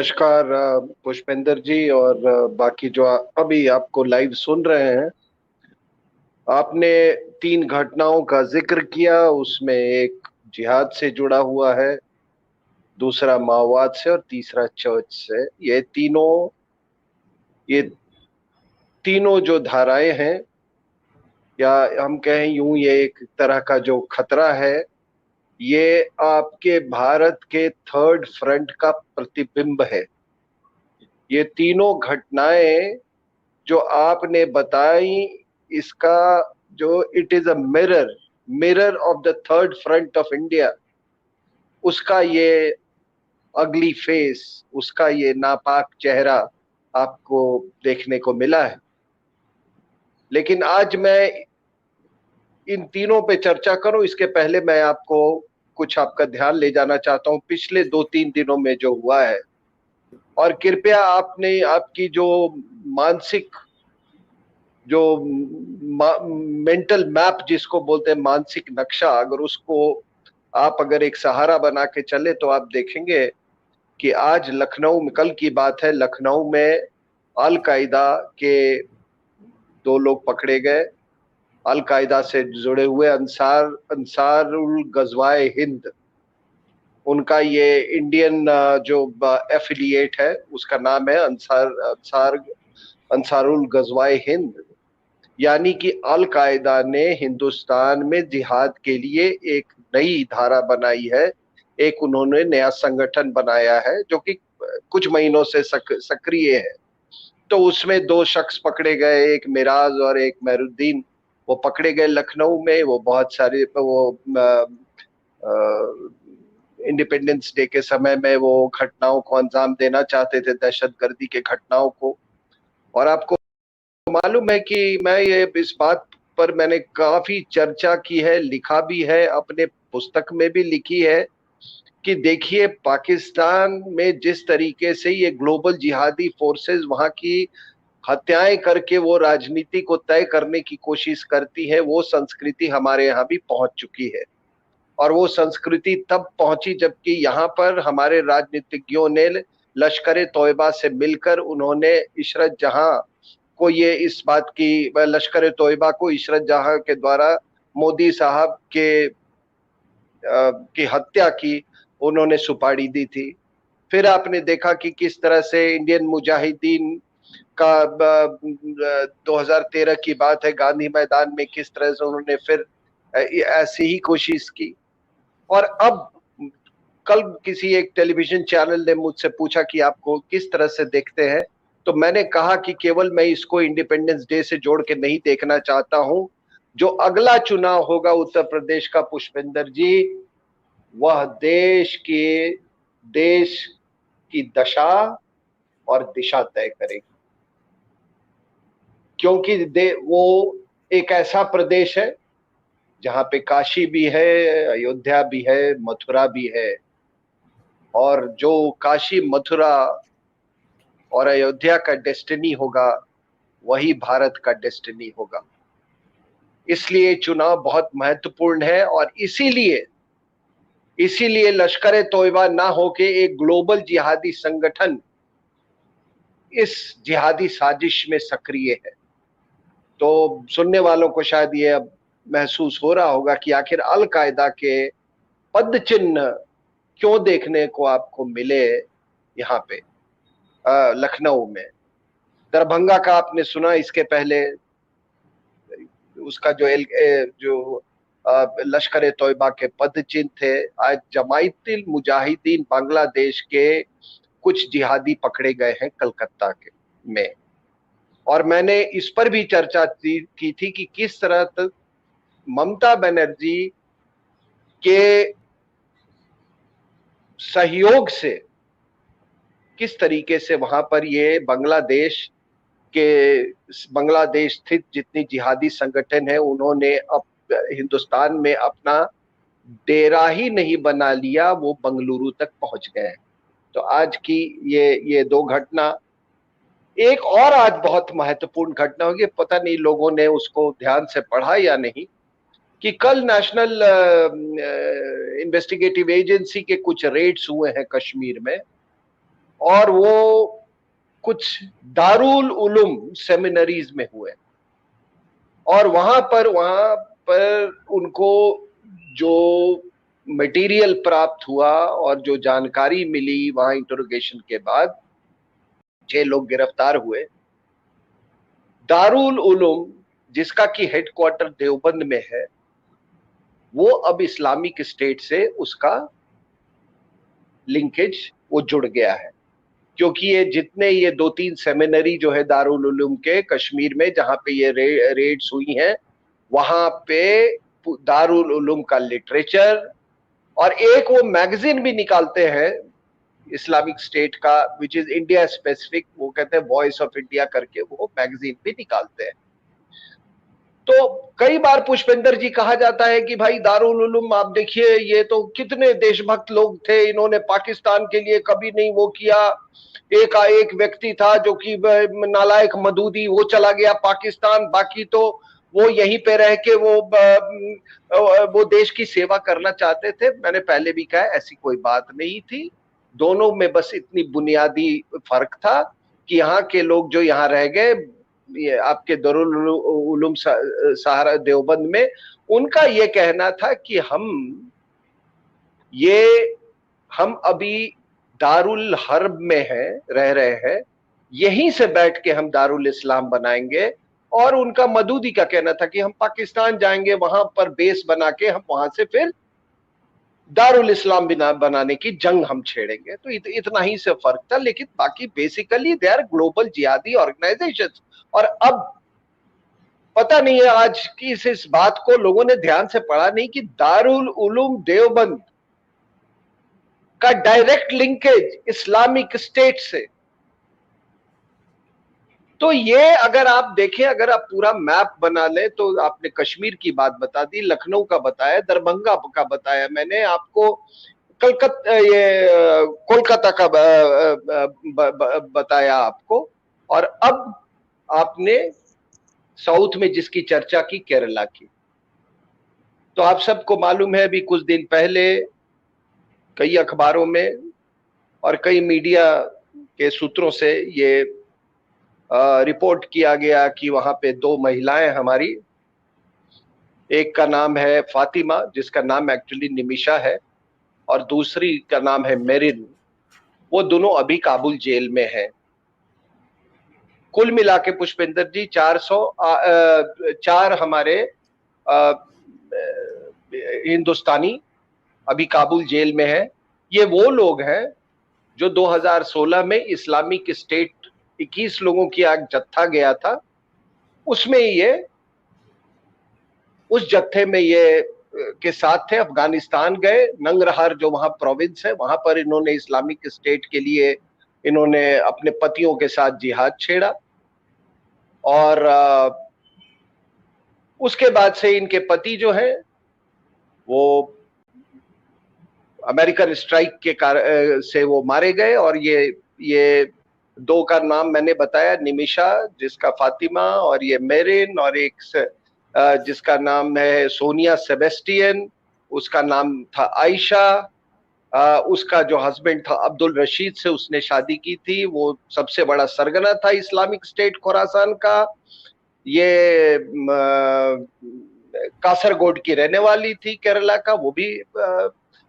नमस्कार पुष्पेंद्र जी और बाकी जो अभी आपको लाइव सुन रहे हैं। आपने तीन घटनाओं का जिक्र किया, उसमें एक जिहाद से जुड़ा हुआ है, दूसरा माओवाद से और तीसरा चर्च से। ये तीनों जो धाराएं हैं, या हम कहें यूं, ये एक तरह का जो खतरा है, ये आपके भारत के थर्ड फ्रंट का प्रतिबिंब है। ये तीनों घटनाएं जो आपने बताई, इसका जो it is a mirror mirror of the third front of India, उसका ये अगली फेस, उसका ये नापाक चेहरा आपको देखने को मिला है। लेकिन आज मैं इन तीनों पे चर्चा करूं, इसके पहले मैं आपको कुछ आपका ध्यान ले जाना चाहता हूं पिछले 2-3 दिनों में जो हुआ है। और कृपया आपने आपकी जो मानसिक जो मेंटल मैप जिसको बोलते हैं, मानसिक नक्शा, अगर उसको आप अगर एक सहारा बना के चले तो आप देखेंगे कि आज लखनऊ में, कल की बात है, लखनऊ में अल कायदा के दो लोग पकड़े गए। अल कायदा से जुड़े हुए अंसारुल गजवाए हिंद, उनका ये इंडियन जो एफिलिएट है, उसका नाम है अंसारुल गजवाए हिंद। यानी कि अल कायदा ने हिंदुस्तान में जिहाद के लिए एक नई धारा बनाई है, एक उन्होंने नया संगठन बनाया है जो कि कुछ महीनों से सक्रिय है। तो उसमें दो शख्स पकड़े गए, एक मिराज और एक मेहरुद्दीन। वो पकड़े गए लखनऊ में। वो बहुत सारे वो इंडिपेंडेंस डे के समय में वो घटनाओं को अंजाम देना चाहते थे, दहशतगर्दी के घटनाओं को। और आपको मालूम है कि मैं ये इस बात पर मैंने काफी चर्चा की है, लिखा भी है, अपने पुस्तक में भी लिखी है कि देखिए, पाकिस्तान में जिस तरीके से ये ग्लोबल जिहादी फोर्सेस वहां की हत्याएं करके वो राजनीति को तय करने की कोशिश करती है, वो संस्कृति हमारे यहाँ भी पहुंच चुकी है। और वो संस्कृति तब पहुंची जबकि यहाँ पर हमारे राजनीतिज्ञों ने लश्कर तोयबा से मिलकर उन्होंने इशरत जहां को ये इस बात की, लश्कर तोयबा को इशरत जहां के द्वारा मोदी साहब की हत्या की उन्होंने सुपारी दी थी। फिर आपने देखा कि किस तरह से इंडियन मुजाहिदीन का 2013 की बात है, गांधी मैदान में किस तरह से उन्होंने फिर ऐसी ही कोशिश की। और अब कल किसी एक टेलीविजन चैनल ने मुझसे पूछा कि आपको किस तरह से देखते हैं, तो मैंने कहा कि केवल मैं इसको इंडिपेंडेंस डे से जोड़ के नहीं देखना चाहता हूं। जो अगला चुनाव होगा उत्तर प्रदेश का, पुष्पेंद्र जी, वह देश की दशा और दिशा तय करेगी। क्योंकि वो एक ऐसा प्रदेश है जहां पे काशी भी है, अयोध्या भी है, मथुरा भी है। और जो काशी, मथुरा और अयोध्या का डेस्टिनी होगा, वही भारत का डेस्टिनी होगा। इसलिए चुनाव बहुत महत्वपूर्ण है। और इसीलिए इसीलिए लश्कर तोयबा ना होके एक ग्लोबल जिहादी संगठन इस जिहादी साजिश में सक्रिय है। तो सुनने वालों को शायद ये अब महसूस हो रहा होगा कि आखिर अल कायदा के पद चिन्ह क्यों देखने को आपको मिले यहाँ पे लखनऊ में। दरभंगा का आपने सुना इसके पहले, उसका जो लश्कर तोयबा के पद चिन्ह थे। आज जमाइतिल मुजाहिदीन बांग्लादेश के कुछ जिहादी पकड़े गए हैं कलकत्ता के में। और मैंने इस पर भी चर्चा की थी कि किस तरह तक ममता बनर्जी के सहयोग से, किस तरीके से वहां पर ये बांग्लादेश स्थित जितनी जिहादी संगठन है, उन्होंने अब हिंदुस्तान में अपना डेरा ही नहीं बना लिया, वो बंगलुरु तक पहुंच गए। तो आज की ये दो घटना, एक और आज बहुत महत्वपूर्ण घटना होगी, पता नहीं लोगों ने उसको ध्यान से पढ़ा या नहीं, कि कल नेशनल इन्वेस्टिगेटिव एजेंसी के कुछ रेड्स हुए हैं कश्मीर में। और वो कुछ दारुल उलूम सेमिनरीज में हुए और वहां पर उनको जो मटेरियल प्राप्त हुआ और जो जानकारी मिली वहां इंटरोगेशन के बाद 6 लोग गिरफ्तार हुए। दारुल उलूम जिसका कि हेडक्वार्टर देवबंद में है, वो अब इस्लामिक स्टेट से उसका लिंकेज वो जुड़ गया है, क्योंकि ये जितने ये 2-3 सेमिनरी जो है दारुल उलूम के कश्मीर में जहां पे ये रेड्स हुई हैं, वहां पे दारुल उलूम का लिटरेचर और एक वो मैगजीन भी निकालते हैं इस्लामिक स्टेट का, विच इज इंडिया स्पेसिफिक, वो कहते हैं वॉइस ऑफ इंडिया करके, वो मैगजीन भी निकालते हैं। तो कई बार पुष्पेंद्र जी कहा जाता है कि भाई दारुल उलूम आप देखिए ये तो कितने देशभक्त लोग थे, इन्होंने पाकिस्तान के लिए कभी नहीं वो किया। एक व्यक्ति था जो कि नालायक मदूदी, वो चला गया पाकिस्तान, बाकी तो वो यहीं पे रह के वो देश की सेवा करना चाहते थे। मैंने पहले भी कहा ऐसी कोई बात नहीं थी, दोनों में बस इतनी बुनियादी फर्क था कि यहाँ के लोग जो यहाँ रह गए, ये आपके दारुल उलूम सहारा देवबंद में, उनका ये कहना था कि हम अभी दारुल हर्ब में रह रहे हैं, यहीं से बैठ के हम दारुल इस्लाम बनाएंगे। और उनका मदूदी का कहना था कि हम पाकिस्तान जाएंगे, वहां पर बेस बना के हम वहां से फिर दारुल इस्लाम बनाने की जंग हम छेड़ेंगे। तो इतना ही से फर्क था, लेकिन बाकी बेसिकली दे आर ग्लोबल जिहादी ऑर्गेनाइजेशंस। और अब पता नहीं है आज की इस बात को लोगों ने ध्यान से पढ़ा नहीं कि दारुल उलूम देवबंद का डायरेक्ट लिंकेज इस्लामिक स्टेट से। तो ये अगर आप देखें, अगर आप पूरा मैप बना ले, तो आपने कश्मीर की बात बता दी, लखनऊ का बताया, दरभंगा का बताया, मैंने आपको कोलकाता का बताया आपको, और अब आपने साउथ में जिसकी चर्चा की, केरला की। तो आप सबको मालूम है अभी कुछ दिन पहले कई अखबारों में और कई मीडिया के सूत्रों से ये रिपोर्ट किया गया कि वहां पे 2 महिलाएं हमारी, एक का नाम है फातिमा जिसका नाम एक्चुअली निमिषा है, और दूसरी का नाम है मेरिन, वो दोनों अभी काबुल जेल में हैं। कुल मिला के पुष्पेंद्र जी 4 हमारे हिंदुस्तानी अभी काबुल जेल में है। ये वो लोग हैं जो 2016 में इस्लामिक स्टेट 21 लोगों की आग जत्था गया था, उसमें ये उस जत्थे में ये के साथ थे। अफगानिस्तान गए, नंगरहार जो वहां प्रोविंस है, वहां पर इन्होंने इस्लामिक स्टेट के लिए इन्होंने अपने पतियों के साथ जिहाद छेड़ा, और उसके बाद से इनके पति जो है वो अमेरिकन स्ट्राइक के से वो मारे गए। और ये 2 का नाम मैंने बताया, निमिषा जिसका फातिमा, और ये मेरिन, और एक जिसका नाम है सोनिया सेबेस्टियन, उसका नाम था आयशा। उसका जो हस्बैंड था अब्दुल रशीद से उसने शादी की थी, वो सबसे बड़ा सरगना था इस्लामिक स्टेट खुरासान का। ये कासरगोड की रहने वाली थी केरला का, वो भी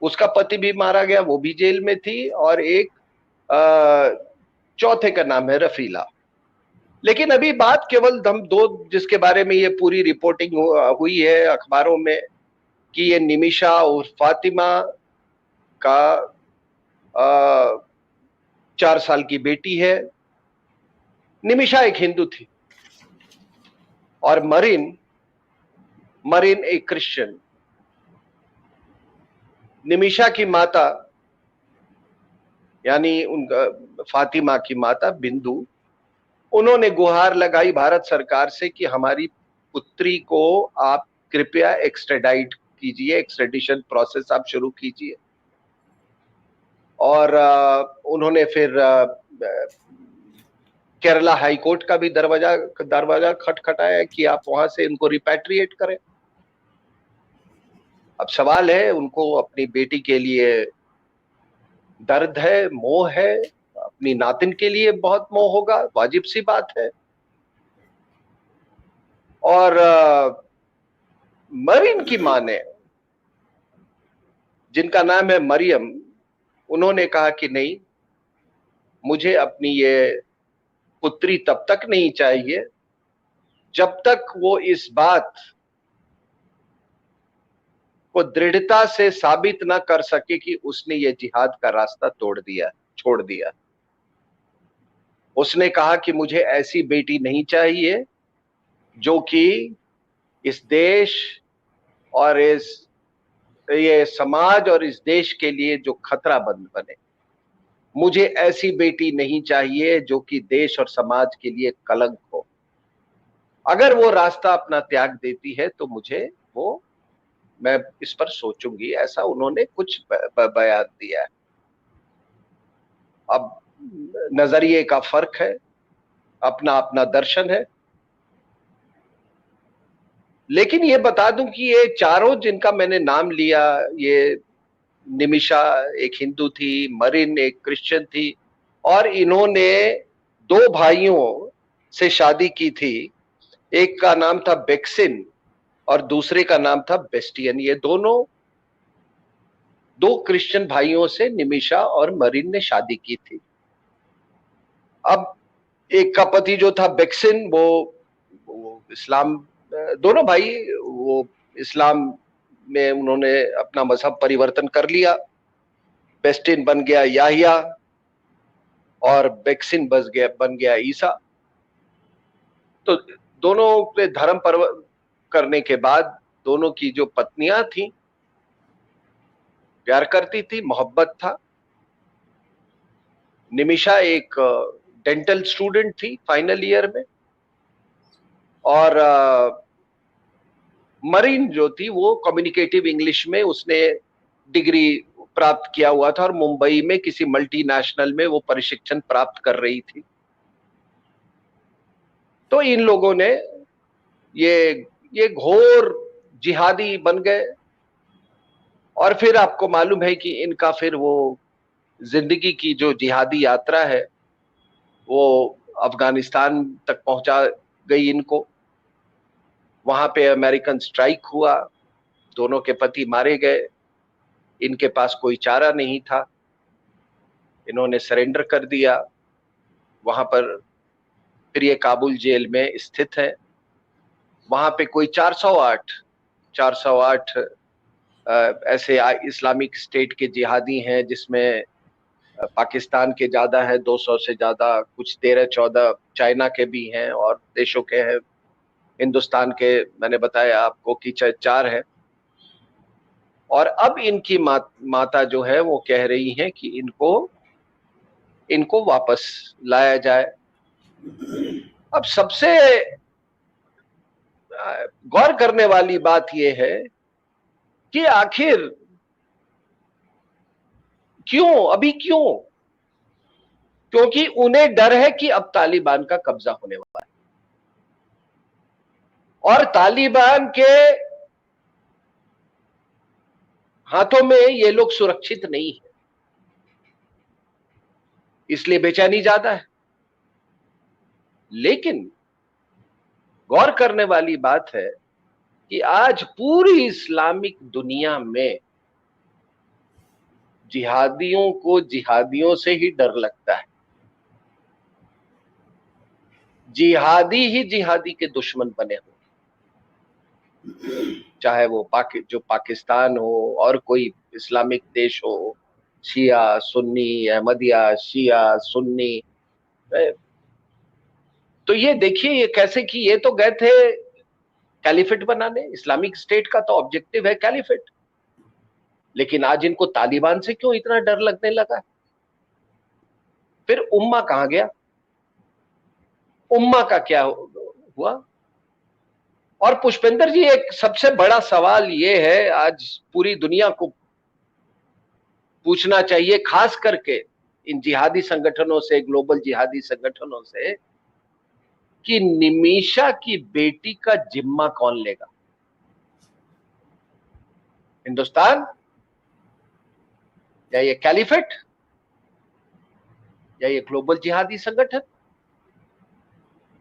उसका पति भी मारा गया, वो भी जेल में थी। और एक चौथे का नाम है रफीला। लेकिन अभी बात केवल हम 2 जिसके बारे में ये पूरी रिपोर्टिंग हुई है अखबारों में कि ये निमिषा और फातिमा का 4 साल की बेटी है। निमिषा एक हिंदू थी और मरीन एक क्रिश्चियन। निमिषा की माता यानी उनका फातिमा की माता बिंदु, उन्होंने गुहार लगाई भारत सरकार से कि हमारी पुत्री को आप कृपया एक्स्ट्रेडाइट कीजिए, एक्स्ट्रेडिशन प्रोसेस आप शुरू कीजिए। और उन्होंने फिर केरला हाई कोर्ट का भी दरवाजा खटखटाया कि आप वहां से इनको रिपैट्रिएट करें। अब सवाल है, उनको अपनी बेटी के लिए दर्द है, मोह है, अपनी नातिन के लिए बहुत मोह होगा, वाजिब सी बात है। और मरीन की मां ने, जिनका नाम है मरियम, उन्होंने कहा कि नहीं, मुझे अपनी ये पुत्री तब तक नहीं चाहिए जब तक वो इस बात को दृढ़ता से साबित ना कर सके कि उसने ये जिहाद का रास्ता तोड़ दिया, छोड़ दिया। उसने कहा कि मुझे ऐसी बेटी नहीं चाहिए जो कि इस देश और ये समाज और इस देश के लिए जो खतरा बने। मुझे ऐसी बेटी नहीं चाहिए जो कि देश और समाज के लिए कलंक हो। अगर वो रास्ता अपना त्याग देती है तो मैं इस पर सोचूंगी, ऐसा उन्होंने कुछ बयान दिया है। अब नजरिए का फर्क है, अपना अपना दर्शन है। लेकिन ये बता दूं कि ये चारों जिनका मैंने नाम लिया, ये निमिषा एक हिंदू थी, मरीन एक क्रिश्चियन थी, और इन्होंने दो भाइयों से शादी की थी। एक का नाम था बेक्सिन और दूसरे का नाम था बेस्टियन। ये दोनों दो क्रिश्चियन भाइयों से निमिषा और मरीन ने शादी की थी। अब एक का पति जो था बेक्सिन, वो इस्लाम, दोनों भाई वो इस्लाम में उन्होंने अपना मजहब परिवर्तन कर लिया। बेस्टिन बन गया याहिया और बेक्सिन बन गया ईसा। तो दोनों पे धर्म करने के बाद दोनों की जो पत्नियां थी, प्यार करती थी, मोहब्बत था। निमिषा एक डेंटल स्टूडेंट थी फाइनल ईयर में, और मरीन जो थी वो कम्युनिकेटिव इंग्लिश में उसने डिग्री प्राप्त किया हुआ था और मुंबई में किसी मल्टीनेशनल में वो प्रशिक्षण प्राप्त कर रही थी। तो इन लोगों ने ये घोर जिहादी बन गए। और फिर आपको मालूम है कि इनका फिर वो जिंदगी की जो जिहादी यात्रा है वो अफगानिस्तान तक पहुंचा गई इनको। वहां पे अमेरिकन स्ट्राइक हुआ, दोनों के पति मारे गए, इनके पास कोई चारा नहीं था, इन्होंने सरेंडर कर दिया। वहां पर फिर ये काबुल जेल में स्थित है। वहां पे कोई 408 ऐसे इस्लामिक स्टेट के जिहादी हैं, जिसमें पाकिस्तान के ज्यादा है, 200 से ज्यादा, कुछ 13-14 चाइना के भी हैं और देशों के हैं। हिंदुस्तान के मैंने बताया आपको कि 4 है। और अब इनकी माता जो है वो कह रही है कि इनको वापस लाया जाए। अब सबसे गौर करने वाली बात यह है कि आखिर अभी क्यों? क्योंकि उन्हें डर है कि अब तालिबान का कब्जा होने वाला है और तालिबान के हाथों में ये लोग सुरक्षित नहीं है, इसलिए बेचैनी ज्यादा है। लेकिन गौर करने वाली बात है कि आज पूरी इस्लामिक दुनिया में जिहादियों को जिहादियों से ही डर लगता है। जिहादी ही जिहादी के दुश्मन बने हो, चाहे वो जो पाकिस्तान हो और कोई इस्लामिक देश हो, शिया सुन्नी, अहमदिया शिया सुन्नी। तो ये देखिए ये कैसे कि ये तो गए थे कैलिफेट बनाने, इस्लामिक स्टेट का तो ऑब्जेक्टिव है कैलिफेट। लेकिन आज इनको तालिबान से क्यों इतना डर लगने लगा? फिर उम्मा कहां गया? उम्मा का क्या हुआ? और पुष्पेंद्र जी, एक सबसे बड़ा सवाल ये है, आज पूरी दुनिया को पूछना चाहिए, खास करके इन जिहादी संगठनों से, ग्लोबल जिहादी संगठनों से, कि निमिषा की बेटी का जिम्मा कौन लेगा? हिंदुस्तान या ये कैलिफेट क्या ये ग्लोबल जिहादी संगठन?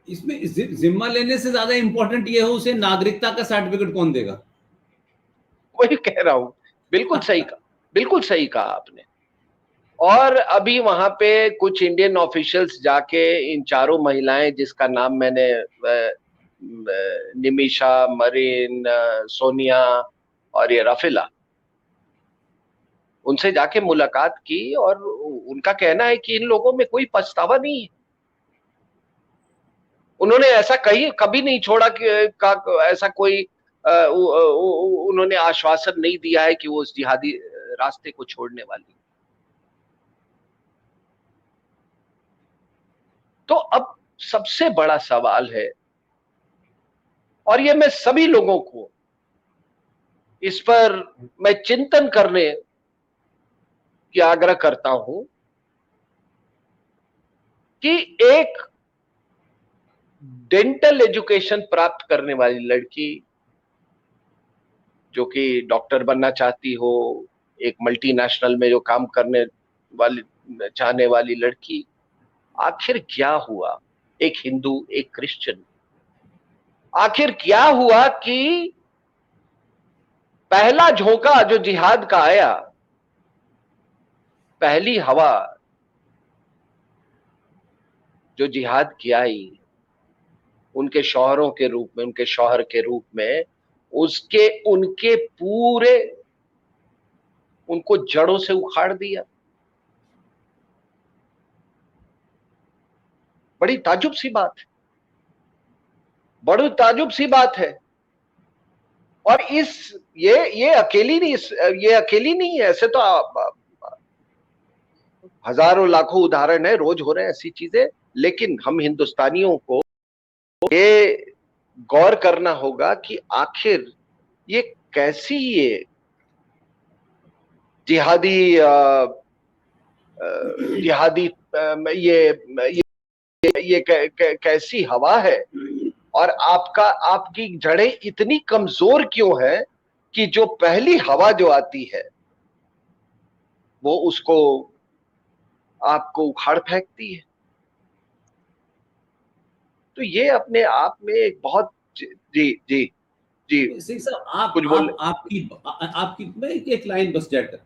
इसमें जिम्मा लेने से ज्यादा इंपॉर्टेंट ये हो उसे नागरिकता का सर्टिफिकेट कौन देगा? वही कह रहा हूं, बिल्कुल सही कहा, बिल्कुल सही कहा आपने। और अभी वहां पे कुछ इंडियन ऑफिशियल्स जाके इन चारों महिलाएं, जिसका नाम मैंने निमिषा, मरीन, सोनिया और ये रफीला, उनसे जाके मुलाकात की और उनका कहना है कि इन लोगों में कोई पछतावा नहीं है। उन्होंने ऐसा कभी नहीं छोड़ा कि ऐसा कोई उन्होंने आश्वासन नहीं दिया है कि वो उस जिहादी रास्ते को छोड़ने वाली। तो अब सबसे बड़ा सवाल है, और ये मैं सभी लोगों को इस पर मैं चिंतन करने की आग्रह करता हूं कि एक डेंटल एजुकेशन प्राप्त करने वाली लड़की जो कि डॉक्टर बनना चाहती हो, एक मल्टीनेशनल में जो काम करने वाली चाहने वाली लड़की, आखिर क्या हुआ? एक हिंदू, एक क्रिश्चियन, आखिर क्या हुआ कि पहला झोंका जो जिहाद का आया, पहली हवा जो जिहाद की आई उनके शौहरों के रूप में, उनके शौहर के रूप में, उसके उनके पूरे उनको जड़ों से उखाड़ दिया। बड़ी ताजुब सी बात है, बड़ी ताजुब सी बात है। और ये अकेली नहीं, ये अकेली नहीं है, ऐसे तो हजारों लाखों उदाहरण है, रोज हो रहे हैं ऐसी चीजें। लेकिन हम हिंदुस्तानियों को ये गौर करना होगा कि आखिर ये कैसी ये जिहादी जिहादी ये कैसी हवा है, और आपकी जड़ें इतनी कमजोर क्यों है कि जो पहली हवा जो आती है वो उसको आपको उखाड़ फेंकती है। तो ये अपने आप में एक बहुत जी जी जी सिंह साहब, कुछ बोल आपकी मैं एक लाइन बस जाकर,